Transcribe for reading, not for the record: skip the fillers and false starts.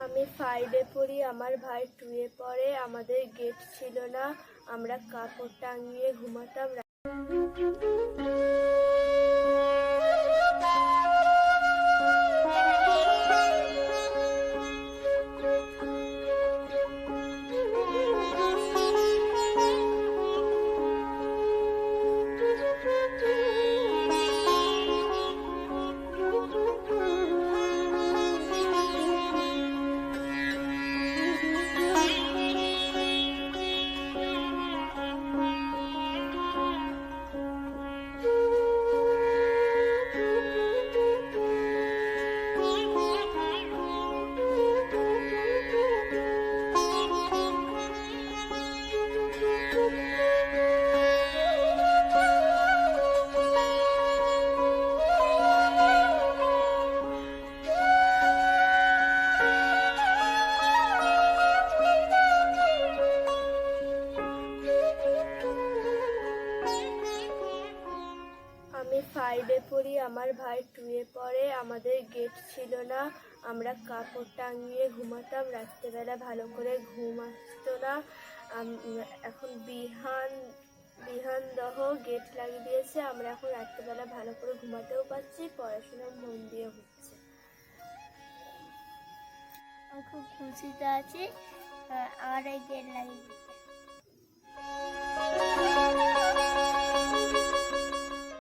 আমি 5-এ পড়ি, আমার ভাই 2-এ পড়ে। আমাদের গেট ছিল না, আমরা কাপড় টাঙিয়ে ঘুমাতাম। আমি 5-এ পড়ি, আমার ভাই 2-এ পড়ে। আমাদের গেট ছিল না, আমরা কাপড় টাঙিয়ে ঘুমাতাম। রাত্রেবেলা ভালো করে ঘুম আসতো না। এখন বিহানদহ গেট লাগিয়ে দিয়েছে, আমরা এখন রাত্রেবেলা ভালো করে ঘুমাতেও পারছি, পড়াশোনা মন দিয়ে হচ্ছে। খুব খুশিতে আছি, আমার এই গেট লাগিয়ে